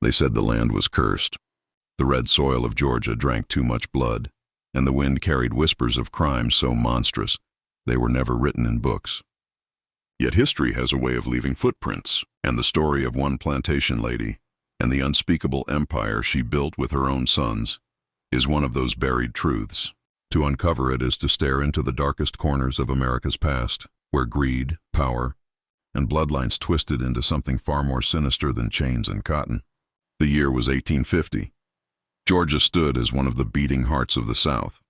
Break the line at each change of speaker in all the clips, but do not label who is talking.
They said the land was cursed. The red soil of Georgia drank too much blood, and the wind carried whispers of crimes so monstrous they were never written in books. Yet history has a way of leaving footprints, and the story of one plantation lady and the unspeakable empire she built with her own sons is one of those buried truths. To uncover it is to stare into the darkest corners of America's past, where greed, power, and bloodlines twisted into something far more sinister than chains and cotton. The year was 1850. Georgia stood as one of the beating hearts of the South,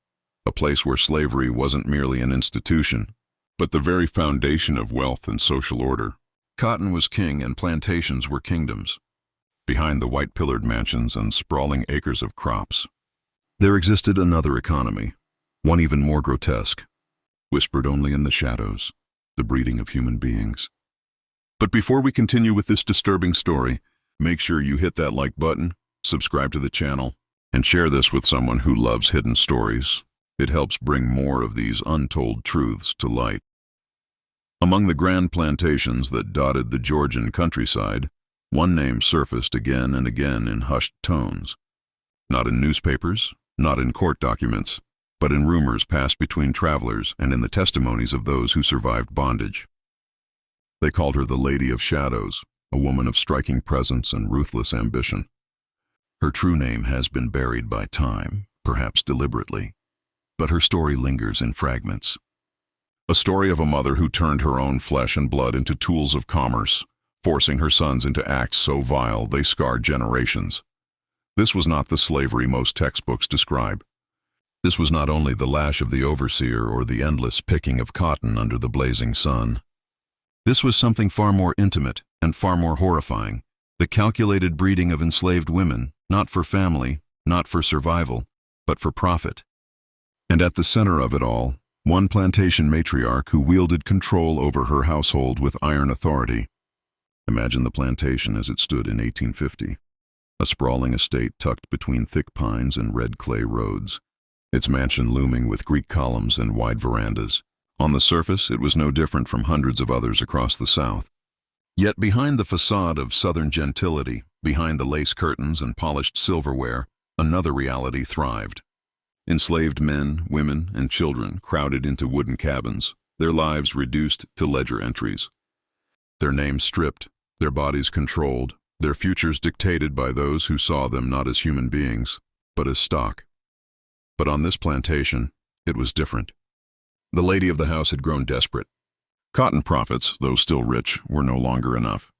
a place where slavery wasn't merely an institution, but the very foundation of wealth and social order. Cotton was king and plantations were kingdoms. Behind the white-pillared mansions and sprawling acres of crops, there existed another economy, one even more grotesque, whispered only in the shadows, the breeding of human beings. But before we continue with this disturbing story, make sure you hit that like button, subscribe to the channel, and share this with someone who loves hidden stories. It helps bring more of these untold truths to light. Among the grand plantations that dotted the Georgian countryside, one name surfaced again and again in hushed tones. Not in newspapers, not in court documents, but in rumors passed between travelers and in the testimonies of those who survived bondage. They called her the Lady of Shadows, a woman of striking presence and ruthless ambition. Her true name has been buried by time, perhaps deliberately, but her story lingers in fragments. A story of a mother who turned her own flesh and blood into tools of commerce, forcing her sons into acts so vile they scarred generations. This was not the slavery most textbooks describe. This was not only the lash of the overseer or the endless picking of cotton under the blazing sun. This was something far more intimate and far more horrifying, the calculated breeding of enslaved women, not for family, not for survival, but for profit. And at the center of it all, one plantation matriarch who wielded control over her household with iron authority. Imagine the plantation as it stood in 1850, a sprawling estate tucked between thick pines and red clay roads, its mansion looming with Greek columns and wide verandas. On the surface, it was no different from hundreds of others across the South. Yet behind the facade of Southern gentility, behind the lace curtains and polished silverware, another reality thrived. Enslaved men, women, and children crowded into wooden cabins, their lives reduced to ledger entries. Their names stripped, their bodies controlled, their futures dictated by those who saw them not as human beings, but as stock. But on this plantation, it was different. The lady of the house had grown desperate. Cotton profits, though still rich, were no longer enough.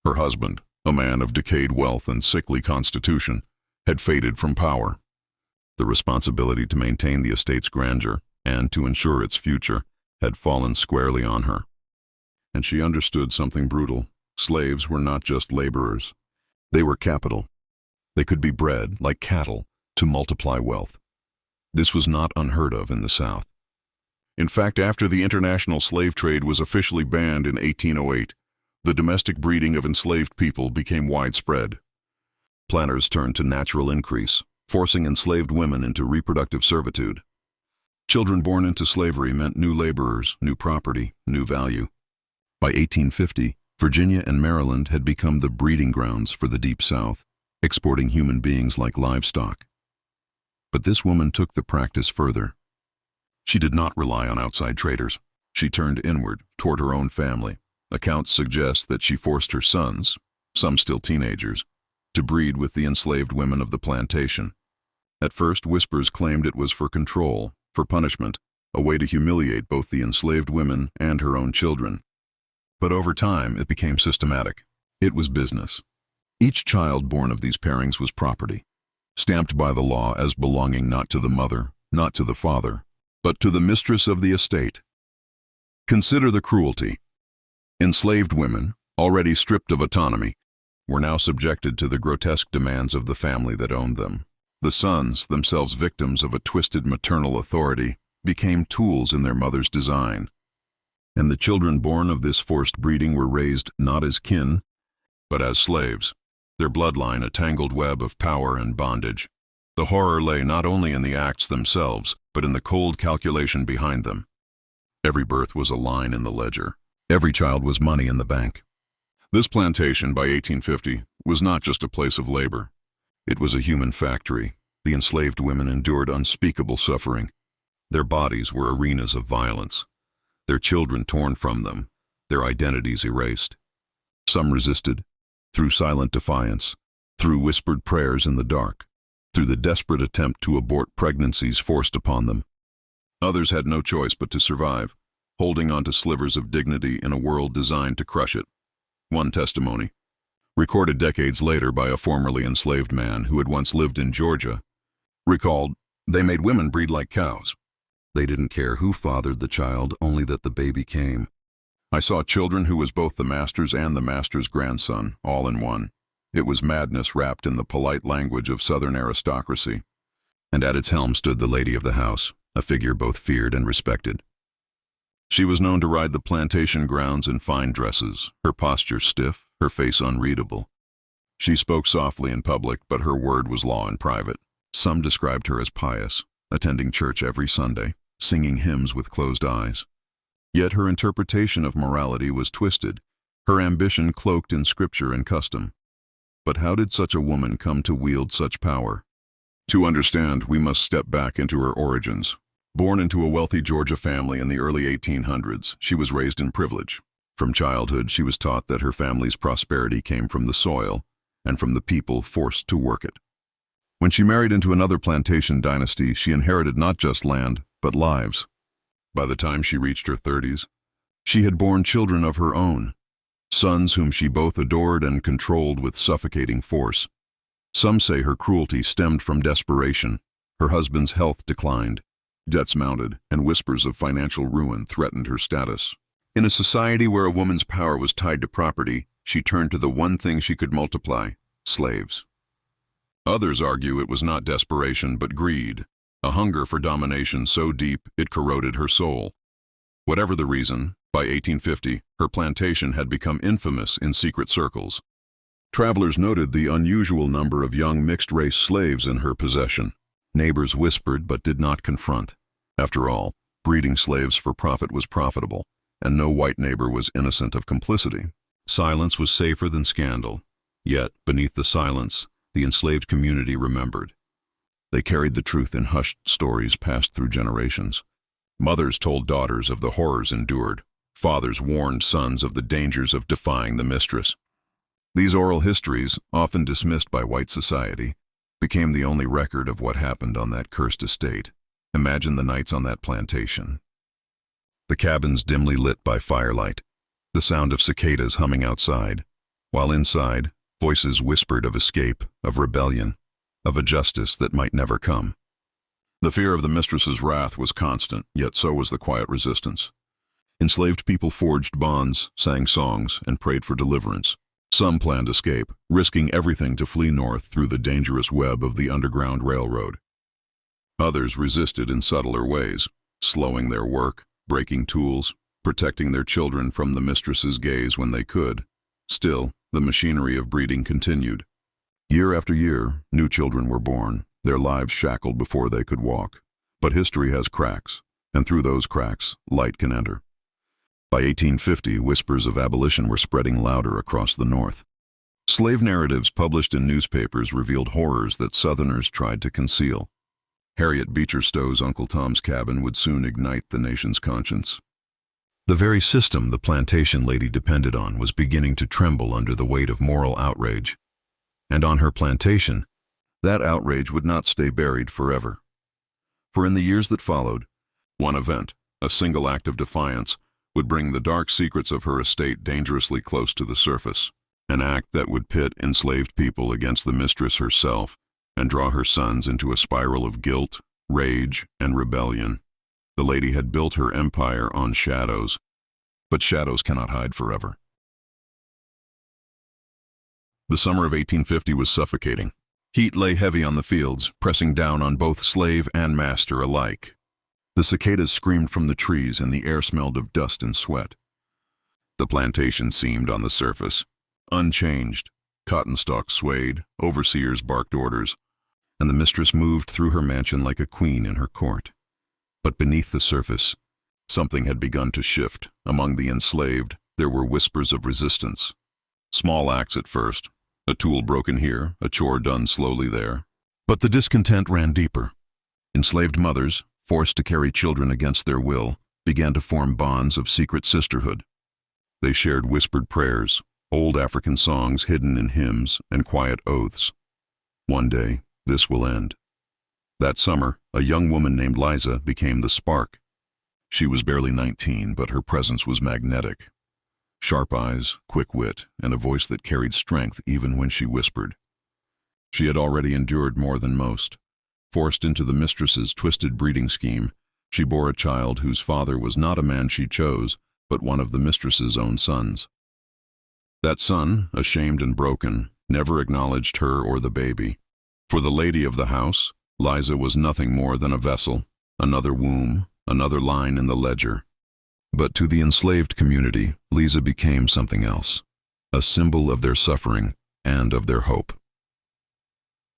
Her husband, a man of decayed wealth and sickly constitution, had faded from power. The responsibility to maintain the estate's grandeur and to ensure its future had fallen squarely on her. And she understood something brutal. Slaves were not just laborers. They were capital. They could be bred, like cattle, to multiply wealth. This was not unheard of in the South. In fact, after the international slave trade was officially banned in 1808, the domestic breeding of enslaved people became widespread. Planters turned to natural increase, forcing enslaved women into reproductive servitude. Children born into slavery meant new laborers, new property, new value. By 1850, Virginia and Maryland had become the breeding grounds for the Deep South, exporting human beings like livestock. But this woman took the practice further. She did not rely on outside traders. She turned inward, toward her own family. Accounts suggest that she forced her sons, some still teenagers, to breed with the enslaved women of the plantation. At first, whispers claimed it was for control, for punishment, a way to humiliate both the enslaved women and her own children. But over time, it became systematic. It was business. Each child born of these pairings was property, stamped by the law as belonging not to the mother, not to the father, but to the mistress of the estate. Consider the cruelty. Enslaved women, already stripped of autonomy, were now subjected to the grotesque demands of the family that owned them. The sons, themselves victims of a twisted maternal authority, became tools in their mother's design. And the children born of this forced breeding were raised not as kin, but as slaves, their bloodline a tangled web of power and bondage. The horror lay not only in the acts themselves, but in the cold calculation behind them. Every birth was a line in the ledger. Every child was money in the bank. This plantation, by 1850, was not just a place of labor. It was a human factory. The enslaved women endured unspeakable suffering. Their bodies were arenas of violence, their children torn from them, their identities erased. Some resisted, through silent defiance, through whispered prayers in the dark, through the desperate attempt to abort pregnancies forced upon them. Others had no choice but to survive, holding on to slivers of dignity in a world designed to crush it. One testimony, recorded decades later by a formerly enslaved man who had once lived in Georgia, recalled, "They made women breed like cows. They didn't care who fathered the child, only that the baby came. I saw children who was both the master's and the master's grandson, all in one. It was madness wrapped in the polite language of Southern aristocracy. And at its helm stood the lady of the house, a figure both feared and respected. She was known to ride the plantation grounds in fine dresses, her posture stiff, her face unreadable. She spoke softly in public, but her word was law in private. Some described her as pious, attending church every Sunday, singing hymns with closed eyes. Yet her interpretation of morality was twisted, her ambition cloaked in scripture and custom. But how did such a woman come to wield such power? To understand, we must step back into her origins. Born into a wealthy Georgia family in the early 1800s, she was raised in privilege. From childhood, she was taught that her family's prosperity came from the soil and from the people forced to work it. When she married into another plantation dynasty, she inherited not just land, but lives. By the time she reached her 30s, she had borne children of her own, sons whom she both adored and controlled with suffocating force. Some say her cruelty stemmed from desperation. Her husband's health declined, debts mounted, and whispers of financial ruin threatened her status. In a society where a woman's power was tied to property, she turned to the one thing she could multiply: slaves. Others argue it was not desperation but greed, a hunger for domination so deep it corroded her soul. Whatever the reason, by 1850, her plantation had become infamous in secret circles. Travelers noted the unusual number of young mixed-race slaves in her possession. Neighbors whispered but did not confront. After all, breeding slaves for profit was profitable, and no white neighbor was innocent of complicity. Silence was safer than scandal. Yet, beneath the silence, the enslaved community remembered. They carried the truth in hushed stories passed through generations. Mothers told daughters of the horrors endured. Fathers warned sons of the dangers of defying the mistress. These oral histories, often dismissed by white society, became the only record of what happened on that cursed estate. Imagine the nights on that plantation. The cabins dimly lit by firelight, the sound of cicadas humming outside, while inside, voices whispered of escape, of rebellion, of a justice that might never come. The fear of the mistress's wrath was constant, yet so was the quiet resistance. Enslaved people forged bonds, sang songs, and prayed for deliverance. Some planned escape, risking everything to flee north through the dangerous web of the Underground Railroad. Others resisted in subtler ways, slowing their work, breaking tools, protecting their children from the mistress's gaze when they could. Still, the machinery of breeding continued. Year after year, new children were born, their lives shackled before they could walk. But history has cracks, and through those cracks, light can enter. By 1850, whispers of abolition were spreading louder across the North. Slave narratives published in newspapers revealed horrors that Southerners tried to conceal. Harriet Beecher Stowe's Uncle Tom's Cabin would soon ignite the nation's conscience. The very system the plantation lady depended on was beginning to tremble under the weight of moral outrage. And on her plantation, that outrage would not stay buried forever. For in the years that followed, one event, a single act of defiance, would bring the dark secrets of her estate dangerously close to the surface, an act that would pit enslaved people against the mistress herself and draw her sons into a spiral of guilt, rage, and rebellion. The lady had built her empire on shadows, but shadows cannot hide forever. The summer of 1850 was suffocating. Heat lay heavy on the fields, pressing down on both slave and master alike. The cicadas screamed from the trees and the air smelled of dust and sweat. The plantation seemed on the surface unchanged. Cotton stalks swayed, overseers barked orders, and the mistress moved through her mansion like a queen in her court. But beneath the surface, something had begun to shift. Among the enslaved, there were whispers of resistance. Small acts at first, A tool broken here, a chore done slowly there. But the discontent ran deeper. Enslaved mothers, forced to carry children against their will, began to form bonds of secret sisterhood. They shared whispered prayers, old African songs hidden in hymns, and quiet oaths. One day, this will end. That summer, a young woman named Liza became the spark. She was barely 19, but her presence was magnetic. Sharp eyes, quick wit, and a voice that carried strength even when she whispered. She had already endured more than most. Forced into the mistress's twisted breeding scheme, she bore a child whose father was not a man she chose, but one of the mistress's own sons. That son, ashamed and broken, never acknowledged her or the baby. For the lady of the house, Liza was nothing more than a vessel, another womb, another line in the ledger. But to the enslaved community, Liza became something else, a symbol of their suffering and of their hope.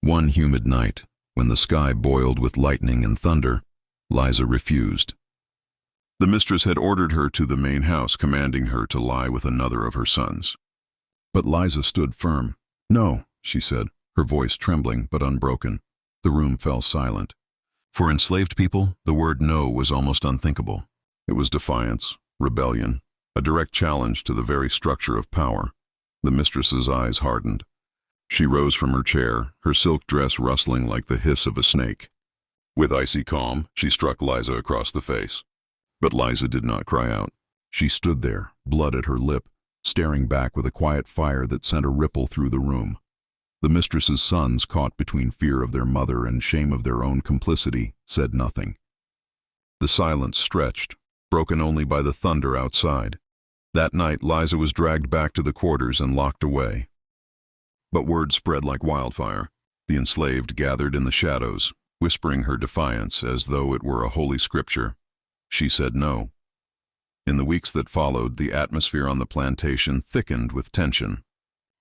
One humid night, when the sky boiled with lightning and thunder, Liza refused. The mistress had ordered her to the main house, commanding her to lie with another of her sons. But Liza stood firm. "No," she said, her voice trembling but unbroken. The room fell silent. For enslaved people, the word no was almost unthinkable. It was defiance, rebellion, a direct challenge to the very structure of power. The mistress's eyes hardened. She rose from her chair, her silk dress rustling like the hiss of a snake. With icy calm, she struck Liza across the face. But Liza did not cry out. She stood there, blood at her lip, staring back with a quiet fire that sent a ripple through the room. The mistress's sons, caught between fear of their mother and shame of their own complicity, said nothing. The silence stretched, broken only by the thunder outside. That night, Liza was dragged back to the quarters and locked away. But word spread like wildfire. The enslaved gathered in the shadows, whispering her defiance as though it were a holy scripture. She said no. In the weeks that followed, the atmosphere on the plantation thickened with tension.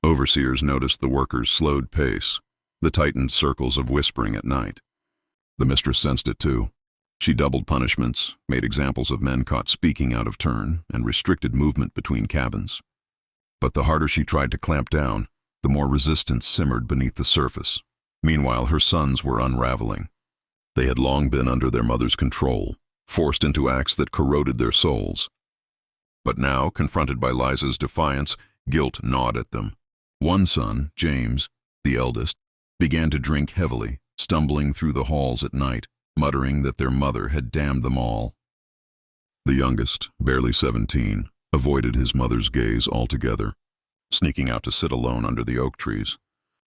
Overseers noticed the workers' slowed pace, the tightened circles of whispering at night. The mistress sensed it too. She doubled punishments, made examples of men caught speaking out of turn, and restricted movement between cabins. But the harder she tried to clamp down, the more resistance simmered beneath the surface. Meanwhile, her sons were unraveling. They had long been under their mother's control, forced into acts that corroded their souls. But now, confronted by Liza's defiance, guilt gnawed at them. One son, James, the eldest, began to drink heavily, stumbling through the halls at night, muttering that their mother had damned them all. The youngest, barely 17, avoided his mother's gaze altogether, sneaking out to sit alone under the oak trees,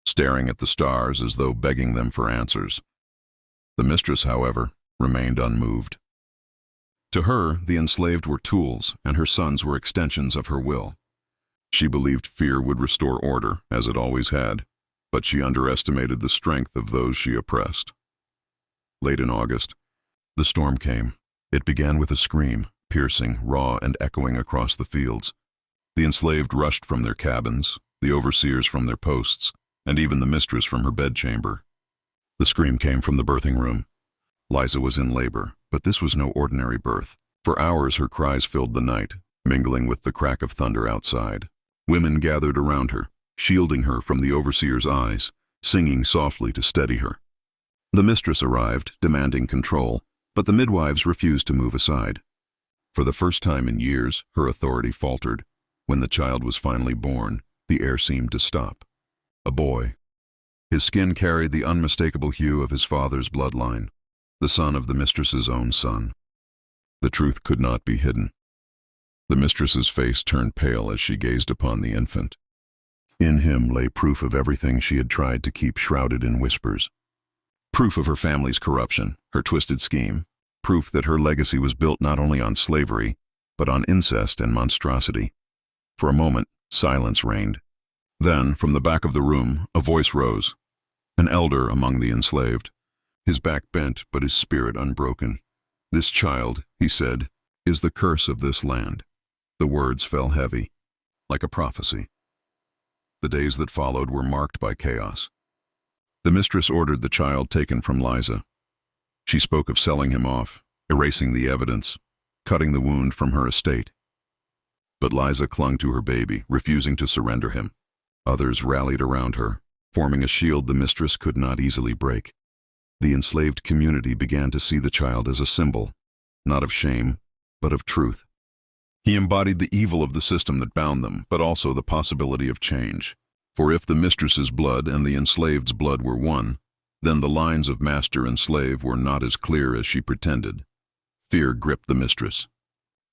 staring at the stars as though begging them for answers. The mistress, however, remained unmoved. To her, the enslaved were tools, and her sons were extensions of her will. She believed fear would restore order, as it always had, but she underestimated the strength of those she oppressed. Late in August, the storm came. It began with a scream, piercing, raw, and echoing across the fields. The enslaved rushed from their cabins, the overseers from their posts, and even the mistress from her bedchamber. The scream came from the birthing room. Liza was in labor, but this was no ordinary birth. For hours her cries filled the night, mingling with the crack of thunder outside. Women gathered around her, shielding her from the overseer's eyes, singing softly to steady her. The mistress arrived, demanding control, but the midwives refused to move aside. For the first time in years, her authority faltered. When the child was finally born, the air seemed to stop. A boy. His skin carried the unmistakable hue of his father's bloodline, the son of the mistress's own son. The truth could not be hidden. The mistress's face turned pale as she gazed upon the infant. In him lay proof of everything she had tried to keep shrouded in whispers. Proof of her family's corruption, her twisted scheme. Proof that her legacy was built not only on slavery, but on incest and monstrosity. For a moment, silence reigned. Then, from the back of the room, a voice rose. An elder among the enslaved. His back bent, but his spirit unbroken. "This child," he said, "is the curse of this land." The words fell heavy, like a prophecy. The days that followed were marked by chaos. The mistress ordered the child taken from Liza. She spoke of selling him off, erasing the evidence, cutting the wound from her estate. But Liza clung to her baby, refusing to surrender him. Others rallied around her, forming a shield the mistress could not easily break. The enslaved community began to see the child as a symbol, not of shame, but of truth. He embodied the evil of the system that bound them, but also the possibility of change. For if the mistress's blood and the enslaved's blood were one, then the lines of master and slave were not as clear as she pretended. Fear gripped the mistress.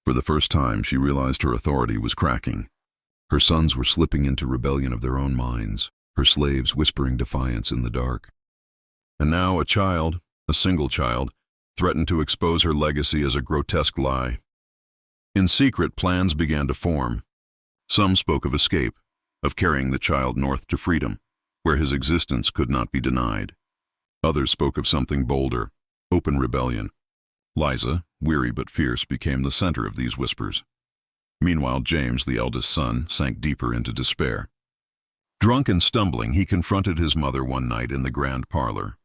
For the first time, she realized her authority was cracking. Her sons were slipping into rebellion of their own minds, her slaves whispering defiance in the dark. And now a child, a single child, threatened to expose her legacy as a grotesque lie. In secret, plans began to form. Some spoke of escape, of carrying the child north to freedom, where his existence could not be denied. Others spoke of something bolder, open rebellion. Liza, weary but fierce, became the center of these whispers. Meanwhile, James, the eldest son, sank deeper into despair. Drunk and stumbling, he confronted his mother one night in the grand parlor.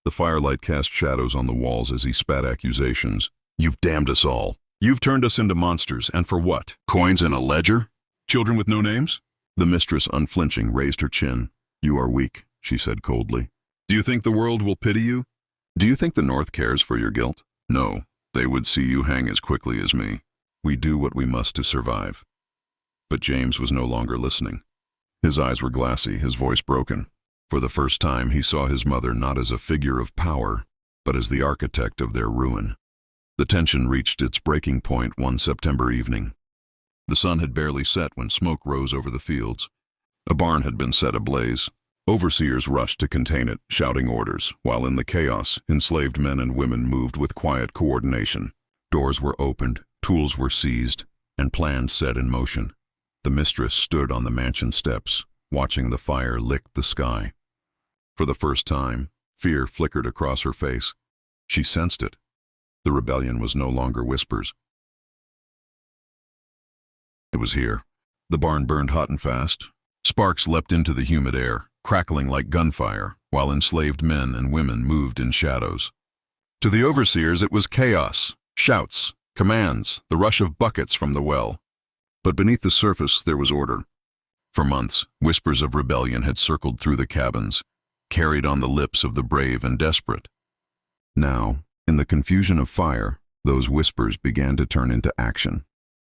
The firelight cast shadows on the walls as he spat accusations. "You've damned us all. You've turned us into monsters, and for what? Coins in a ledger? Children with no names?" The mistress, unflinching, raised her chin. "You are weak," she said coldly. "Do you think the world will pity you? Do you think the North cares for your guilt? No, they would see you hang as quickly as me. We do what we must to survive." But James was no longer listening. His eyes were glassy, his voice broken. For the first time, he saw his mother not as a figure of power, but as the architect of their ruin. The tension reached its breaking point one September evening. The sun had barely set when smoke rose over the fields. A barn had been set ablaze. Overseers rushed to contain it, shouting orders, while in the chaos, enslaved men and women moved with quiet coordination. Doors were opened, tools were seized, and plans set in motion. The mistress stood on the mansion steps, watching the fire lick the sky. For the first time, fear flickered across her face. She sensed it. The rebellion was no longer whispers. It was here. The barn burned hot and fast. Sparks leapt into the humid air, crackling like gunfire, while enslaved men and women moved in shadows. To the overseers, it was chaos, shouts, commands, the rush of buckets from the well. But beneath the surface, there was order. For months, whispers of rebellion had circled through the cabins, carried on the lips of the brave and desperate. Now, in the confusion of fire, those whispers began to turn into action.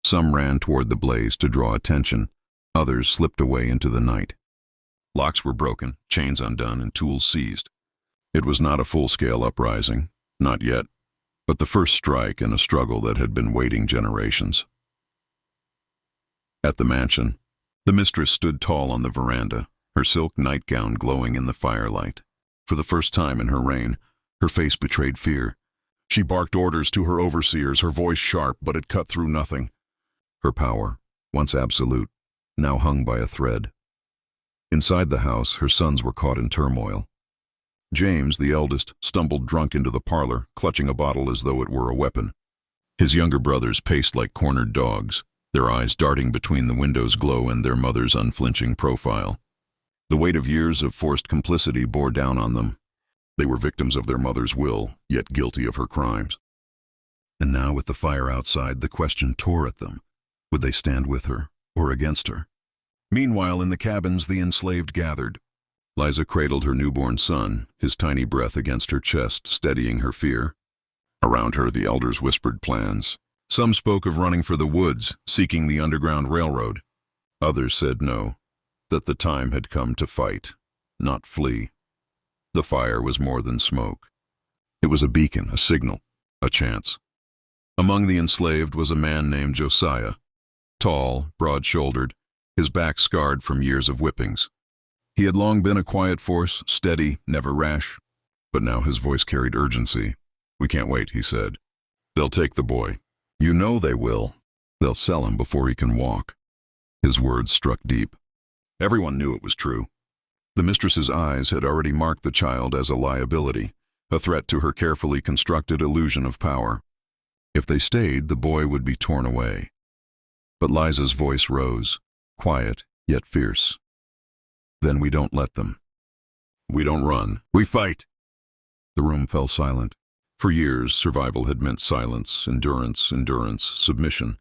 Some ran toward the blaze to draw attention, others slipped away into the night. Locks were broken, chains undone, and tools seized. It was not a full-scale uprising, not yet, but the first strike in a struggle that had been waiting generations. At the mansion, the mistress stood tall on the veranda, her silk nightgown glowing in the firelight. For the first time in her reign, her face betrayed fear. She barked orders to her overseers, her voice sharp, but it cut through nothing. Her power, once absolute, now hung by a thread. Inside the house, her sons were caught in turmoil. James, the eldest, stumbled drunk into the parlor, clutching a bottle as though it were a weapon. His younger brothers paced like cornered dogs, their eyes darting between the window's glow and their mother's unflinching profile. The weight of years of forced complicity bore down on them. They were victims of their mother's will, yet guilty of her crimes. And now, with the fire outside, the question tore at them. Would they stand with her, or against her? Meanwhile, in the cabins, the enslaved gathered. Liza cradled her newborn son, his tiny breath against her chest, steadying her fear. Around her, the elders whispered plans. Some spoke of running for the woods, seeking the Underground Railroad. Others said no, that the time had come to fight, not flee. The fire was more than smoke. It was a beacon, a signal, a chance. Among the enslaved was a man named Josiah, tall, broad-shouldered, his back scarred from years of whippings. He had long been a quiet force, steady, never rash, but now his voice carried urgency. "We can't wait," he said. "They'll take the boy. You know they will. They'll sell him before he can walk." His words struck deep. Everyone knew it was true. The mistress's eyes had already marked the child as a liability, a threat to her carefully constructed illusion of power. If they stayed, the boy would be torn away. But Liza's voice rose, quiet yet fierce. "Then we don't let them. We don't run. We fight." The room fell silent. For years, survival had meant silence, endurance, submission.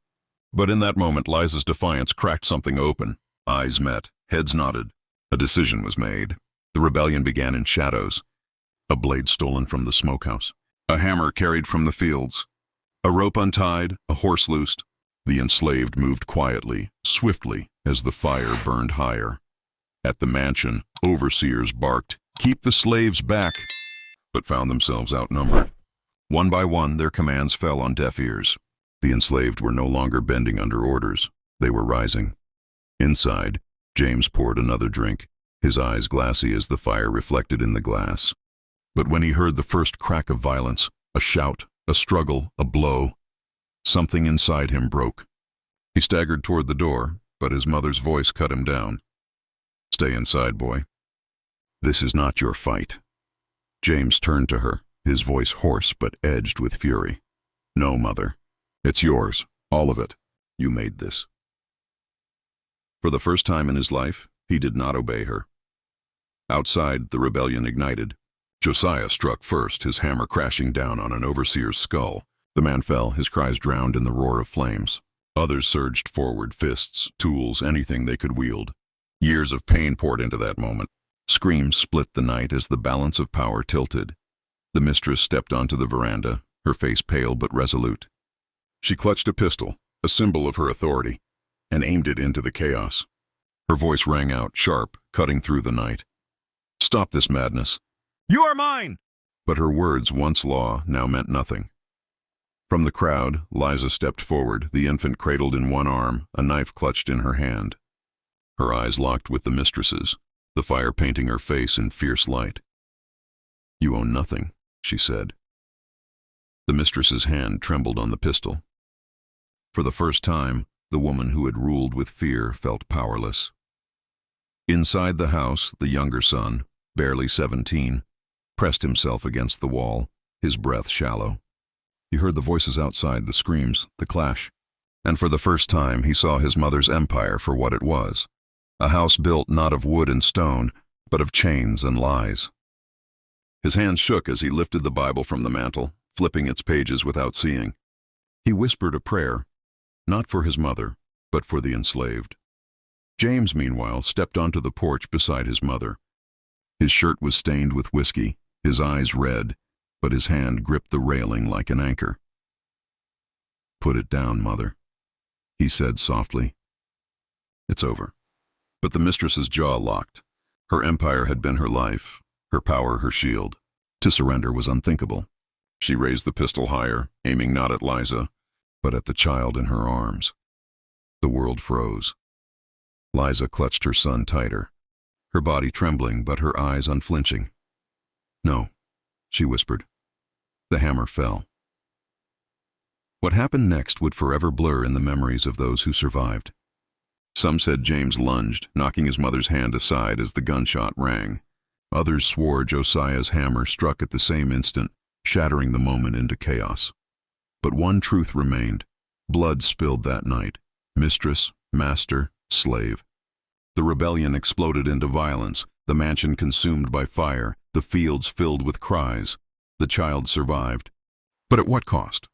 But in that moment, Liza's defiance cracked something open. Eyes met, heads nodded, A decision was made. The rebellion began in shadows. A blade stolen from the smokehouse. A hammer carried from the fields. A rope untied, a horse loosed. The enslaved moved quietly, swiftly, as the fire burned higher. At the mansion, overseers barked, "Keep the slaves back," but found themselves outnumbered. One by one, their commands fell on deaf ears. The enslaved were no longer bending under orders. They were rising. Inside, James poured another drink, his eyes glassy as the fire reflected in the glass. But when he heard the first crack of violence, a shout, a struggle, a blow, something inside him broke. He staggered toward the door, but his mother's voice cut him down. "Stay inside, boy. This is not your fight." James turned to her, his voice hoarse but edged with fury. "No, Mother. It's yours, all of it. You made this." For the first time in his life, he did not obey her. Outside, the rebellion ignited. Josiah struck first, his hammer crashing down on an overseer's skull. The man fell, his cries drowned in the roar of flames. Others surged forward, fists, tools, anything they could wield. Years of pain poured into that moment. Screams split the night as the balance of power tilted. The mistress stepped onto the veranda, her face pale but resolute. She clutched a pistol, a symbol of her authority, and aimed it into the chaos. Her voice rang out, sharp, cutting through the night. "Stop this madness. You are mine!" But her words, once law, now meant nothing. From the crowd, Liza stepped forward, the infant cradled in one arm, a knife clutched in her hand. Her eyes locked with the mistress's, the fire painting her face in fierce light. "You own nothing," she said. The mistress's hand trembled on the pistol. For the first time, the woman who had ruled with fear felt powerless. Inside the house, the younger son, barely 17, pressed himself against the wall, his breath shallow. He heard the voices outside, the screams, the clash, and for the first time he saw his mother's empire for what it was, a house built not of wood and stone, but of chains and lies. His hands shook as he lifted the Bible from the mantel, flipping its pages without seeing. He whispered a prayer, not for his mother, but for the enslaved. James, meanwhile, stepped onto the porch beside his mother. His shirt was stained with whiskey, his eyes red, but his hand gripped the railing like an anchor. "Put it down, Mother," he said softly. "It's over." But the mistress's jaw locked. Her empire had been her life, her power her shield. To surrender was unthinkable. She raised the pistol higher, aiming not at Liza, but at the child in her arms. The world froze. Liza clutched her son tighter, her body trembling but her eyes unflinching. "No," she whispered. The hammer fell. What happened next would forever blur in the memories of those who survived. Some said James lunged, knocking his mother's hand aside as the gunshot rang. Others swore Josiah's hammer struck at the same instant, shattering the moment into chaos. But one truth remained. Blood spilled that night. Mistress, master, slave. The rebellion exploded into violence, the mansion consumed by fire, the fields filled with cries. The child survived. But at what cost?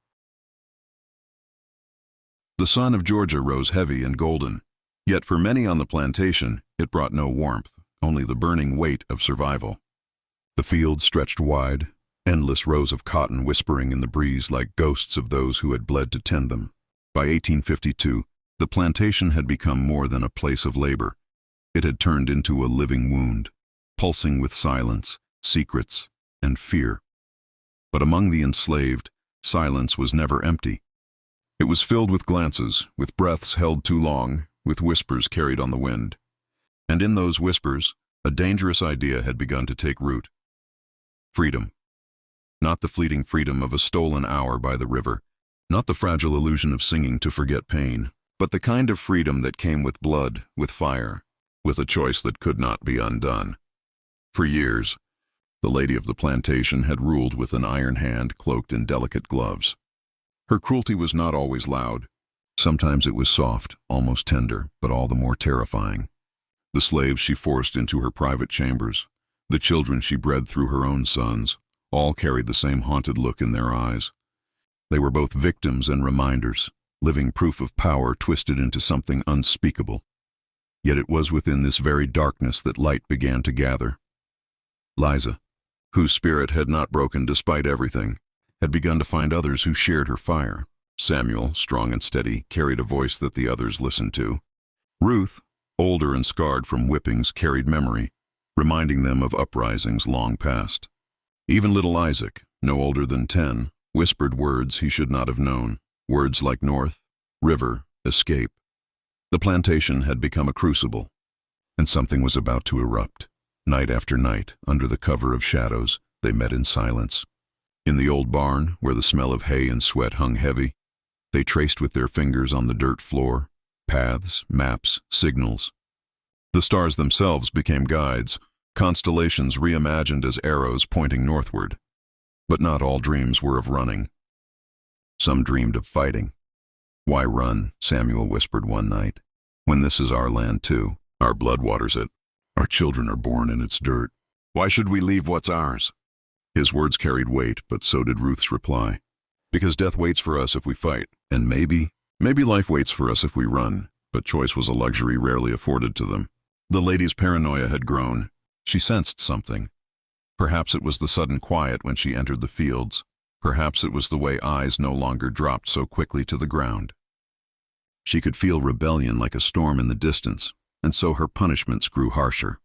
The sun of Georgia rose heavy and golden, yet for many on the plantation, it brought no warmth, only the burning weight of survival. The fields stretched wide, endless rows of cotton whispering in the breeze like ghosts of those who had bled to tend them. By 1852, the plantation had become more than a place of labor. It had turned into a living wound, pulsing with silence, secrets, and fear. But among the enslaved, silence was never empty. It was filled with glances, with breaths held too long, with whispers carried on the wind. And in those whispers, a dangerous idea had begun to take root. Freedom. Not the fleeting freedom of a stolen hour by the river, not the fragile illusion of singing to forget pain, but the kind of freedom that came with blood, with fire, with a choice that could not be undone. For years, the lady of the plantation had ruled with an iron hand cloaked in delicate gloves. Her cruelty was not always loud. Sometimes it was soft, almost tender, but all the more terrifying. The slaves she forced into her private chambers, the children she bred through her own sons, all carried the same haunted look in their eyes. They were both victims and reminders, living proof of power twisted into something unspeakable. Yet it was within this very darkness that light began to gather. Liza, whose spirit had not broken despite everything, had begun to find others who shared her fire. Samuel, strong and steady, carried a voice that the others listened to. Ruth, older and scarred from whippings, carried memory, reminding them of uprisings long past. Even little Isaac, no older than 10, whispered words he should not have known, words like north, river, escape. The plantation had become a crucible, and something was about to erupt. Night after night, under the cover of shadows, they met in silence. In the old barn, where the smell of hay and sweat hung heavy, they traced with their fingers on the dirt floor, paths, maps, signals. The stars themselves became guides, constellations reimagined as arrows pointing northward. But not all dreams were of running. Some dreamed of fighting. "Why run?" Samuel whispered one night. "When this is our land too. Our blood waters it. Our children are born in its dirt. Why should we leave what's ours?" His words carried weight, but so did Ruth's reply. "Because death waits for us if we fight, and maybe life waits for us if we run," but choice was a luxury rarely afforded to them. The lady's paranoia had grown. She sensed something. Perhaps it was the sudden quiet when she entered the fields. Perhaps it was the way eyes no longer dropped so quickly to the ground. She could feel rebellion like a storm in the distance, and so her punishments grew harsher.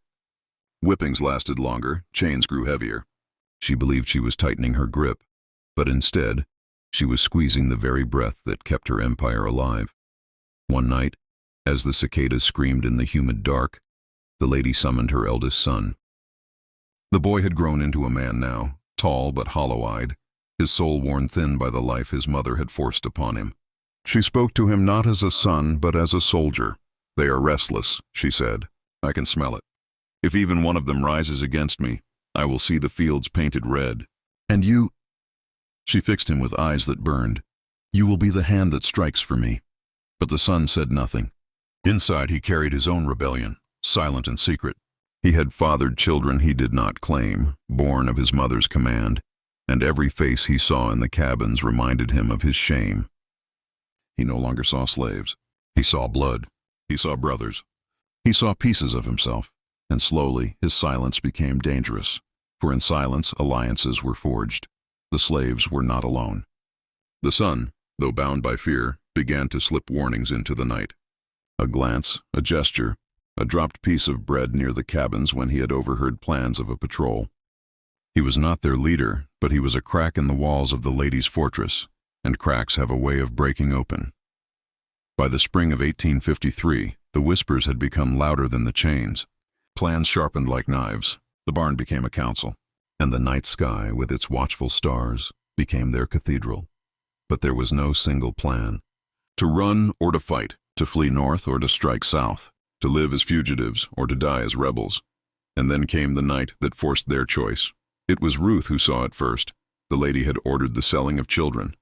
Whippings lasted longer, chains grew heavier. She believed she was tightening her grip, but instead, she was squeezing the very breath that kept her empire alive. One night, as the cicadas screamed in the humid dark, the lady summoned her eldest son. The boy had grown into a man now, tall but hollow-eyed, his soul worn thin by the life his mother had forced upon him. She spoke to him not as a son, but as a soldier. "They are restless," she said. "I can smell it. If even one of them rises against me, I will see the fields painted red. And you—" She fixed him with eyes that burned. "You will be the hand that strikes for me." But the son said nothing. Inside he carried his own rebellion, silent and secret. He had fathered children he did not claim, born of his mother's command, and every face he saw in the cabins reminded him of his shame. He no longer saw slaves. He saw blood. He saw brothers. He saw pieces of himself, and slowly his silence became dangerous, for in silence alliances were forged. The slaves were not alone. The son, though bound by fear, began to slip warnings into the night. A glance, a gesture, a dropped piece of bread near the cabins when he had overheard plans of a patrol. He was not their leader, but he was a crack in the walls of the lady's fortress, and cracks have a way of breaking open. By the spring of 1853, the whispers had become louder than the chains. Plans sharpened like knives. The barn became a council, and the night sky, with its watchful stars, became their cathedral. But there was no single plan. To run or to fight, to flee north or to strike south, to live as fugitives or to die as rebels. And then came the night that forced their choice. It was Ruth who saw it first. The lady had ordered the selling of children.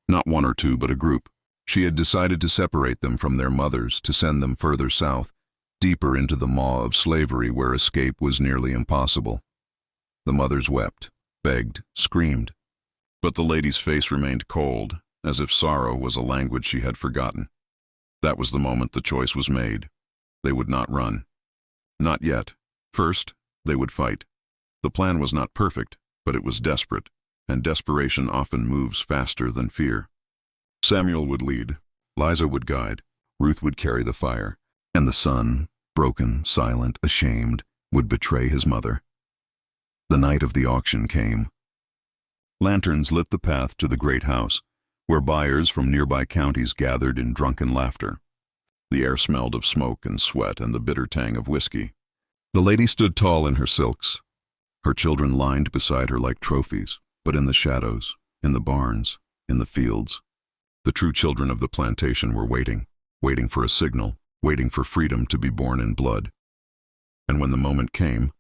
Not one or two, but a group. She had decided to separate them from their mothers, to send them further south, deeper into the maw of slavery where escape was nearly impossible. The mothers wept, begged, screamed. But the lady's face remained cold, as if sorrow was a language she had forgotten. That was the moment the choice was made. They would not run. Not yet. First, they would fight. The plan was not perfect, but it was desperate, and desperation often moves faster than fear. Samuel would lead, Liza would guide, Ruth would carry the fire, and the son, broken, silent, ashamed, would betray his mother. The night of the auction came. Lanterns lit the path to the great house, where buyers from nearby counties gathered in drunken laughter. The air smelled of smoke and sweat and the bitter tang of whiskey. The lady stood tall in her silks. Her children lined beside her like trophies, but in the shadows, in the barns, in the fields. The true children of the plantation were waiting, waiting for a signal, waiting for freedom to be born in blood. And when the moment came,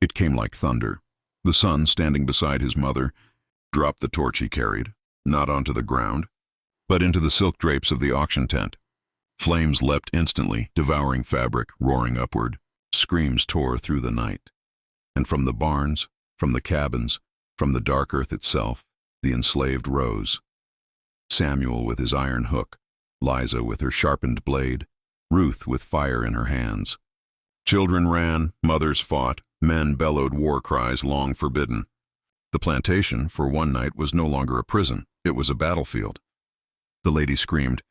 it came like thunder. The son, standing beside his mother, dropped the torch he carried, not onto the ground, but into the silk drapes of the auction tent. Flames leapt instantly, devouring fabric, roaring upward. Screams tore through the night. And from the barns, from the cabins, from the dark earth itself, the enslaved rose. Samuel with his iron hook, Liza with her sharpened blade, Ruth with fire in her hands. Children ran, mothers fought, men bellowed war cries long forbidden. The plantation, for one night, was no longer a prison. It was a battlefield. The lady screamed,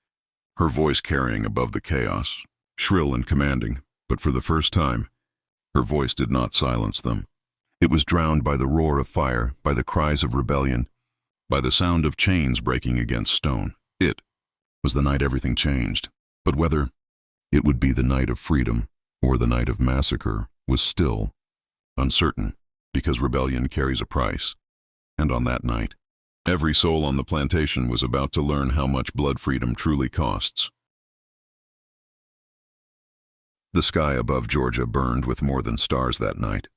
her voice carrying above the chaos, shrill and commanding, but for the first time, her voice did not silence them. It was drowned by the roar of fire, by the cries of rebellion, by the sound of chains breaking against stone. It was the night everything changed, but whether it would be the night of freedom or the night of massacre was still uncertain, because rebellion carries a price. And on that night, every soul on the plantation was about to learn how much blood freedom truly costs. The sky above Georgia burned with more than stars that night.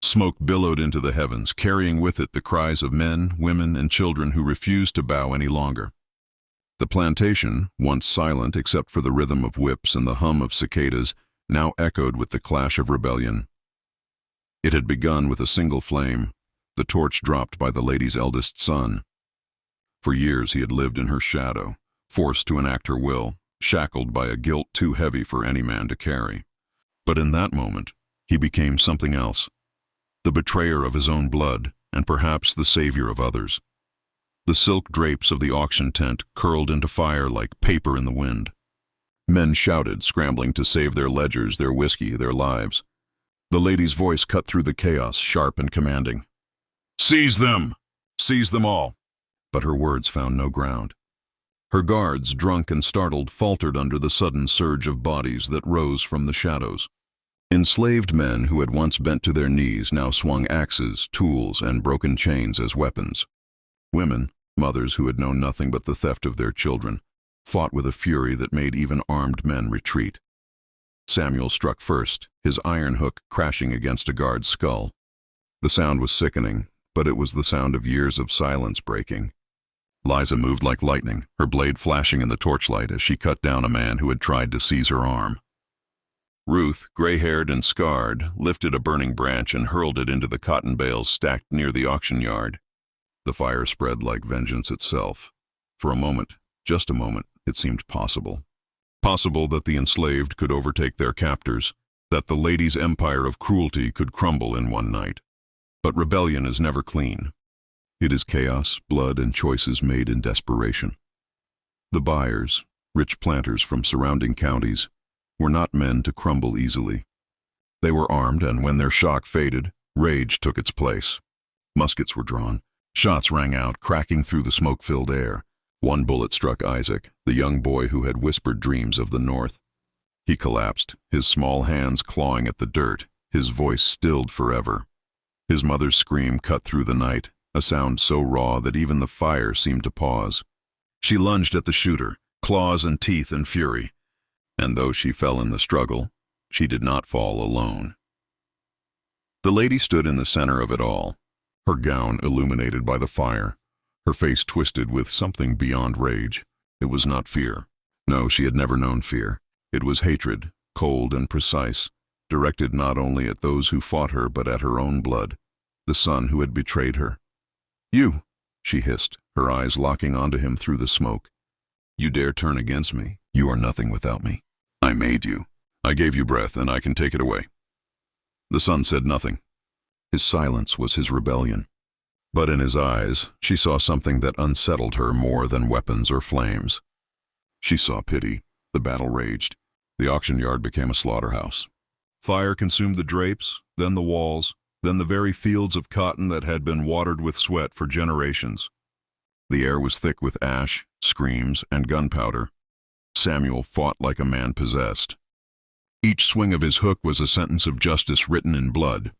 Smoke billowed into the heavens, carrying with it the cries of men, women, and children who refused to bow any longer. The plantation, once silent except for the rhythm of whips and the hum of cicadas, now echoed with the clash of rebellion. It had begun with a single flame, the torch dropped by the lady's eldest son. For years he had lived in her shadow, forced to enact her will, shackled by a guilt too heavy for any man to carry. But in that moment, he became something else, the betrayer of his own blood, and perhaps the savior of others. The silk drapes of the auction tent curled into fire like paper in the wind. Men shouted, scrambling to save their ledgers, their whiskey, their lives. The lady's voice cut through the chaos, sharp and commanding. "Seize them! Seize them all!" But her words found no ground. Her guards, drunk and startled, faltered under the sudden surge of bodies that rose from the shadows. Enslaved men who had once bent to their knees now swung axes, tools, and broken chains as weapons. Women, mothers who had known nothing but the theft of their children, fought with a fury that made even armed men retreat. Samuel struck first, his iron hook crashing against a guard's skull. The sound was sickening, but it was the sound of years of silence breaking. Liza moved like lightning, her blade flashing in the torchlight as she cut down a man who had tried to seize her arm. Ruth, gray-haired and scarred, lifted a burning branch and hurled it into the cotton bales stacked near the auction yard. The fire spread like vengeance itself. For a moment, just a moment, it seemed possible. Possible that the enslaved could overtake their captors, that the lady's empire of cruelty could crumble in one night. But rebellion is never clean. It is chaos, blood, and choices made in desperation. The buyers, rich planters from surrounding counties, were not men to crumble easily. They were armed, and when their shock faded, rage took its place. Muskets were drawn. Shots rang out, cracking through the smoke-filled air. One bullet struck Isaac, the young boy who had whispered dreams of the North. He collapsed, his small hands clawing at the dirt, his voice stilled forever. His mother's scream cut through the night, a sound so raw that even the fire seemed to pause. She lunged at the shooter, claws and teeth in fury. And though she fell in the struggle, she did not fall alone. The lady stood in the center of it all, her gown illuminated by the fire, her face twisted with something beyond rage. It was not fear. No, she had never known fear. It was hatred, cold and precise, directed not only at those who fought her but at her own blood, the son who had betrayed her. "You," she hissed, her eyes locking onto him through the smoke. "You dare turn against me? You are nothing without me. I made you. I gave you breath, and I can take it away." The son said nothing. His silence was his rebellion. But in his eyes, she saw something that unsettled her more than weapons or flames. She saw pity. The battle raged. The auction yard became a slaughterhouse. Fire consumed the drapes, then the walls, then the very fields of cotton that had been watered with sweat for generations. The air was thick with ash, screams, and gunpowder. Samuel fought like a man possessed. Each swing of his hook was a sentence of justice written in blood.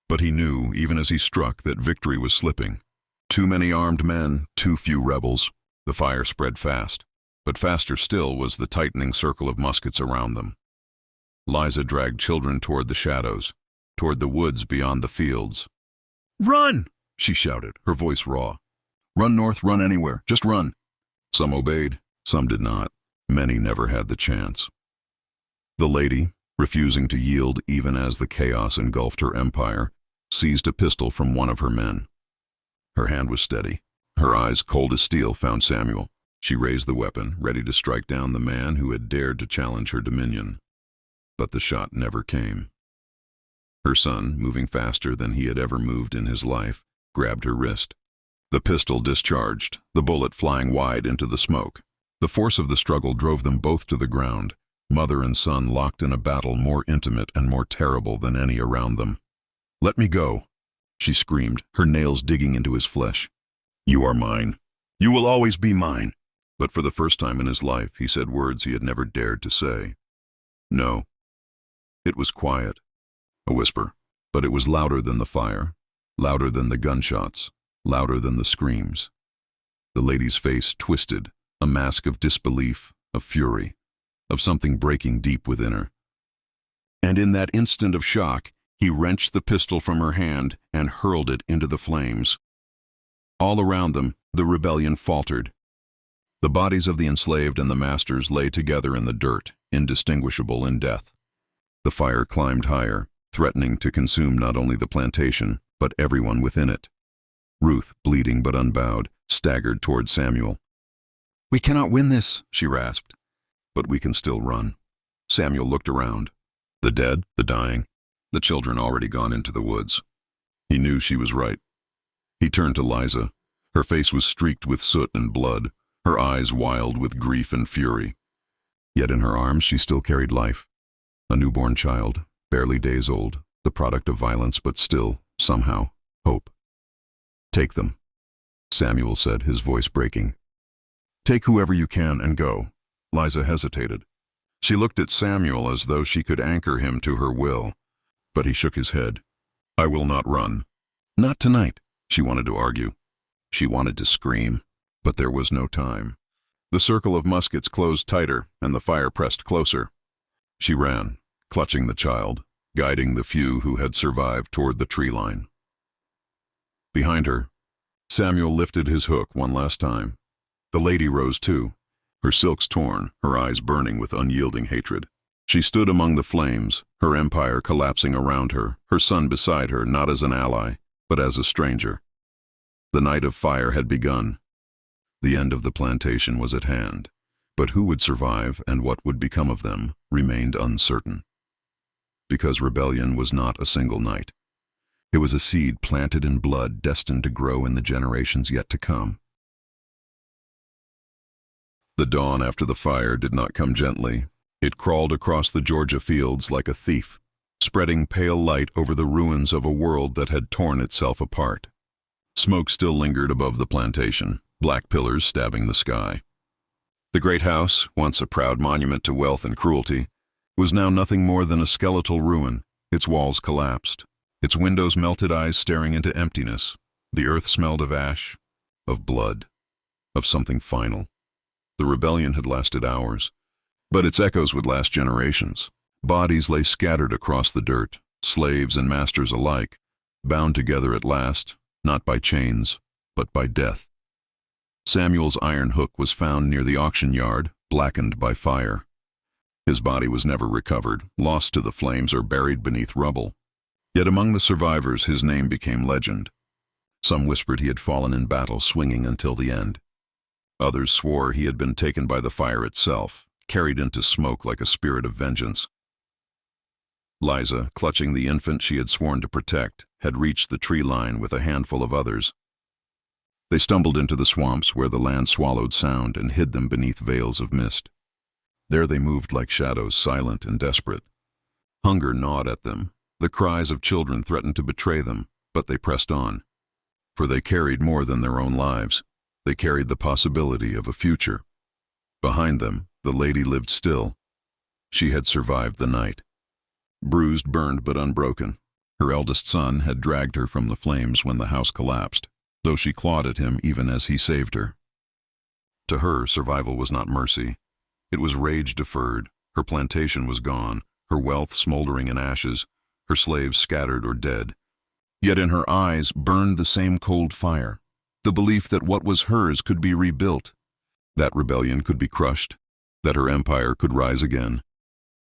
But he knew, even as he struck, that victory was slipping. Too many armed men, too few rebels. The fire spread fast, but faster still was the tightening circle of muskets around them. Liza dragged children toward the shadows, toward the woods beyond the fields. "Run!" she shouted, her voice raw. "Run north, run anywhere, just run." Some obeyed, some did not. Many never had the chance. The lady, refusing to yield even as the chaos engulfed her empire, seized a pistol from one of her men. Her hand was steady. Her eyes, cold as steel, found Samuel. She raised the weapon, ready to strike down the man who had dared to challenge her dominion. But the shot never came. Her son, moving faster than he had ever moved in his life, grabbed her wrist. The pistol discharged, the bullet flying wide into the smoke. The force of the struggle drove them both to the ground, mother and son locked in a battle more intimate and more terrible than any around them. "Let me go," she screamed, her nails digging into his flesh. "You are mine. You will always be mine." But for the first time in his life, he said words he had never dared to say. No. It was quiet, a whisper, but it was louder than the fire, louder than the gunshots, louder than the screams. The lady's face twisted, a mask of disbelief, of fury, of something breaking deep within her. And in that instant of shock, he wrenched the pistol from her hand and hurled it into the flames. All around them, the rebellion faltered. The bodies of the enslaved and the masters lay together in the dirt, indistinguishable in death. The fire climbed higher, threatening to consume not only the plantation, but everyone within it. Ruth, bleeding but unbowed, staggered toward Samuel. "We cannot win this," she rasped. "But we can still run." Samuel looked around. The dead, the dying, the children already gone into the woods. He knew she was right. He turned to Liza. Her face was streaked with soot and blood, her eyes wild with grief and fury. Yet in her arms she still carried life. A newborn child, barely days old, the product of violence, but still, somehow, hope. "Take them," Samuel said, his voice breaking. "Take whoever you can and go." Liza hesitated. She looked at Samuel as though she could anchor him to her will, but he shook his head. "I will not run." "Not tonight," she wanted to argue. She wanted to scream, but there was no time. The circle of muskets closed tighter, and the fire pressed closer. She ran, clutching the child, guiding the few who had survived toward the tree line. Behind her, Samuel lifted his hook one last time. The lady rose too, her silks torn, her eyes burning with unyielding hatred. She stood among the flames, her empire collapsing around her, her son beside her, not as an ally, but as a stranger. The night of fire had begun. The end of the plantation was at hand, but who would survive and what would become of them remained uncertain. Because rebellion was not a single night. It was a seed planted in blood destined to grow in the generations yet to come. The dawn after the fire did not come gently. It crawled across the Georgia fields like a thief, spreading pale light over the ruins of a world that had torn itself apart. Smoke still lingered above the plantation, black pillars stabbing the sky. The great house, once a proud monument to wealth and cruelty, was now nothing more than a skeletal ruin, its walls collapsed, its windows melted eyes staring into emptiness. The earth smelled of ash, of blood, of something final. The rebellion had lasted hours, but its echoes would last generations. Bodies lay scattered across the dirt, slaves and masters alike, bound together at last, not by chains, but by death. Samuel's iron hook was found near the auction yard, blackened by fire. His body was never recovered, lost to the flames or buried beneath rubble. Yet among the survivors his name became legend. Some whispered he had fallen in battle swinging until the end. Others swore he had been taken by the fire itself, carried into smoke like a spirit of vengeance. Liza, clutching the infant she had sworn to protect, had reached the tree line with a handful of others. They stumbled into the swamps where the land swallowed sound and hid them beneath veils of mist. There they moved like shadows, silent and desperate. Hunger gnawed at them. The cries of children threatened to betray them, but they pressed on. For they carried more than their own lives. They carried the possibility of a future. Behind them, the lady lived still. She had survived the night. Bruised, burned, but unbroken. Her eldest son had dragged her from the flames when the house collapsed, though she clawed at him even as he saved her. To her, survival was not mercy. It was rage deferred. Her plantation was gone, her wealth smoldering in ashes, her slaves scattered or dead. Yet in her eyes burned the same cold fire, the belief that what was hers could be rebuilt, that rebellion could be crushed, that her empire could rise again.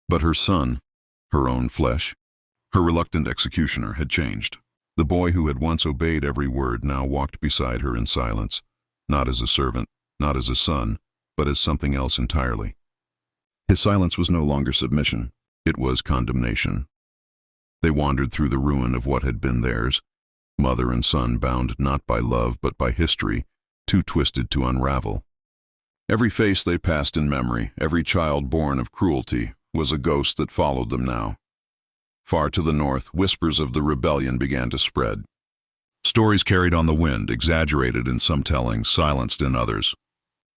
But her son, her own flesh, her reluctant executioner, had changed. The boy who had once obeyed every word now walked beside her in silence, not as a servant, not as a son, but as something else entirely. His silence was no longer submission, it was condemnation. They wandered through the ruin of what had been theirs, mother and son bound not by love but by history, too twisted to unravel. Every face they passed in memory, every child born of cruelty, was a ghost that followed them now. Far to the north, whispers of the rebellion began to spread. Stories carried on the wind, exaggerated in some tellings, silenced in others.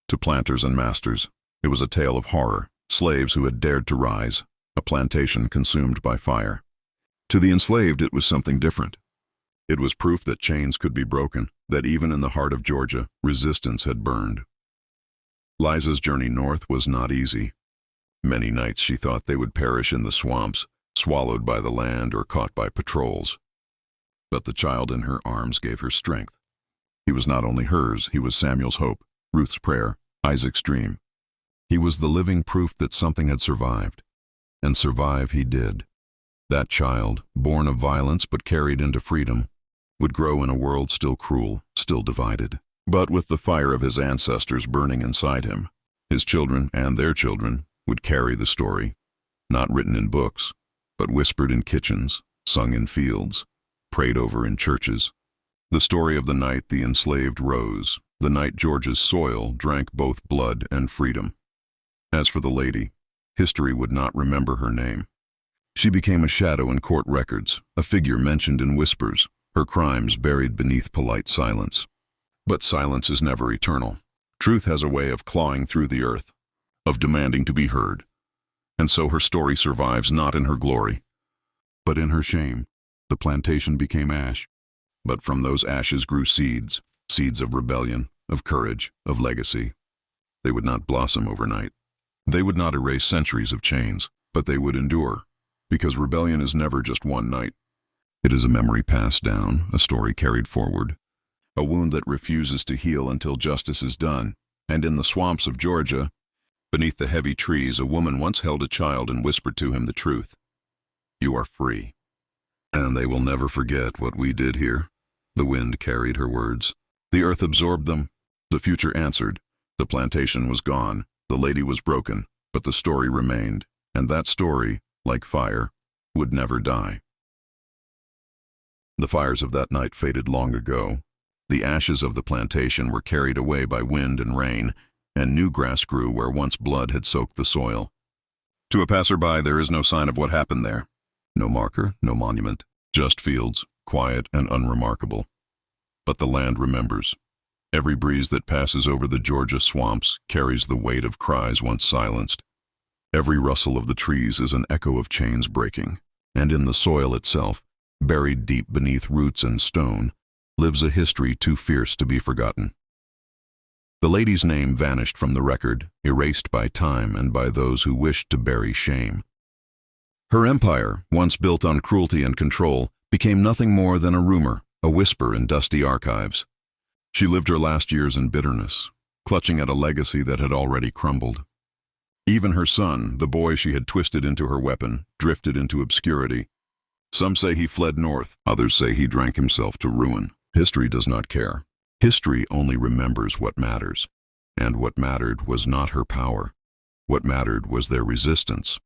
To planters and masters, it was a tale of horror, slaves who had dared to rise, a plantation consumed by fire. To the enslaved, it was something different. It was proof that chains could be broken, that even in the heart of Georgia, resistance had burned. Liza's journey north was not easy. Many nights she thought they would perish in the swamps, swallowed by the land or caught by patrols. But the child in her arms gave her strength. He was not only hers, he was Samuel's hope, Ruth's prayer, Isaac's dream. He was the living proof that something had survived. And survive he did. That child, born of violence but carried into freedom, would grow in a world still cruel, still divided, but with the fire of his ancestors burning inside him. His children and their children would carry the story, not written in books, but whispered in kitchens, sung in fields, prayed over in churches. The story of the night the enslaved rose, the night Georgia's soil drank both blood and freedom. As for the lady, history would not remember her name. She became a shadow in court records, a figure mentioned in whispers, her crimes buried beneath polite silence. But silence is never eternal. Truth has a way of clawing through the earth, of demanding to be heard. And so her story survives not in her glory, but in her shame. The plantation became ash, but from those ashes grew seeds, seeds of rebellion, of courage, of legacy. They would not blossom overnight. They would not erase centuries of chains, but they would endure, because rebellion is never just one night. It is a memory passed down, a story carried forward, a wound that refuses to heal until justice is done. And in the swamps of Georgia, beneath the heavy trees, a woman once held a child and whispered to him the truth. You are free. And they will never forget what we did here. The wind carried her words. The earth absorbed them. The future answered. The plantation was gone. The lady was broken, but the story remained. And that story, like fire, would never die. The fires of that night faded long ago. The ashes of the plantation were carried away by wind and rain, and new grass grew where once blood had soaked the soil. To a passerby, there is no sign of what happened there. No marker, no monument, just fields, quiet and unremarkable. But the land remembers. Every breeze that passes over the Georgia swamps carries the weight of cries once silenced. Every rustle of the trees is an echo of chains breaking, and in the soil itself, buried deep beneath roots and stone, lives a history too fierce to be forgotten. The lady's name vanished from the record, erased by time and by those who wished to bury shame. Her empire, once built on cruelty and control, became nothing more than a rumor, a whisper in dusty archives. She lived her last years in bitterness, clutching at a legacy that had already crumbled. Even her son, the boy she had twisted into her weapon, drifted into obscurity. Some say he fled north, others say he drank himself to ruin. History does not care. History only remembers what matters. And what mattered was not her power. What mattered was their resistance.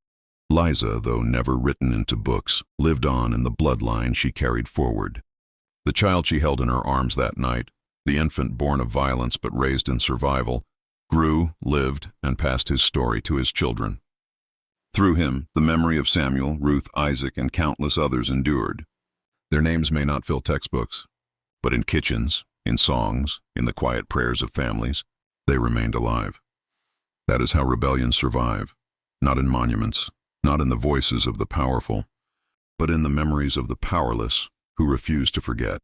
Liza, though never written into books, lived on in the bloodline she carried forward. The child she held in her arms that night, the infant born of violence but raised in survival, grew, lived, and passed his story to his children. Through him, the memory of Samuel, Ruth, Isaac, and countless others endured. Their names may not fill textbooks, but in kitchens, in songs, in the quiet prayers of families, they remained alive. That is how rebellions survive, not in monuments, not in the voices of the powerful, but in the memories of the powerless who refuse to forget.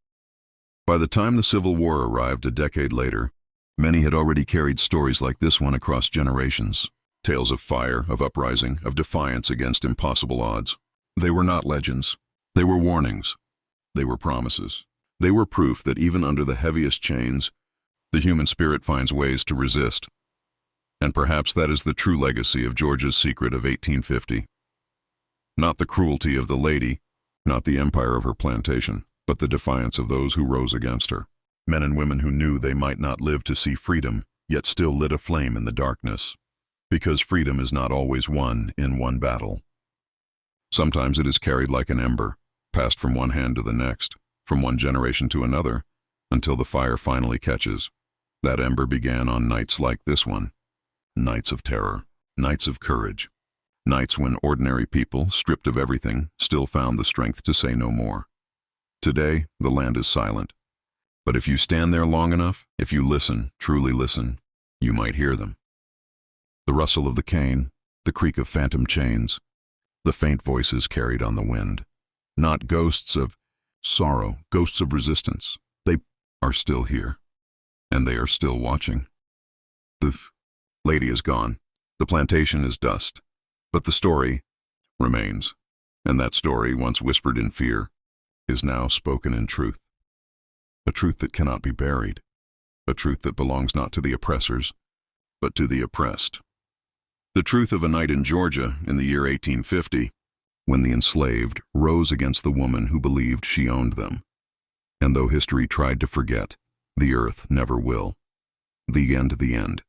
By the time the Civil War arrived a decade later, many had already carried stories like this one across generations, tales of fire, of uprising, of defiance against impossible odds. They were not legends. They were warnings. They were promises. They were proof that even under the heaviest chains, the human spirit finds ways to resist. And perhaps that is the true legacy of Georgia's secret of 1850. Not the cruelty of the lady, not the empire of her plantation, but the defiance of those who rose against her. Men and women who knew they might not live to see freedom, yet still lit a flame in the darkness, because freedom is not always won in one battle. Sometimes it is carried like an ember, passed from one hand to the next, from one generation to another, until the fire finally catches. That ember began on nights like this one. Nights of terror, nights of courage, nights when ordinary people, stripped of everything, still found the strength to say no more. Today, the land is silent. But if you stand there long enough, if you listen, truly listen, you might hear them. The rustle of the cane, the creak of phantom chains, the faint voices carried on the wind. Not ghosts of sorrow, ghosts of resistance. They are still here, and they are still watching. The lady is gone. The plantation is dust. But the story remains, and that story, once whispered in fear, is now spoken in truth. A truth that cannot be buried, a truth that belongs not to the oppressors, but to the oppressed. The truth of a night in Georgia in the year 1850, when the enslaved rose against the woman who believed she owned them. And though history tried to forget, the earth never will. The end.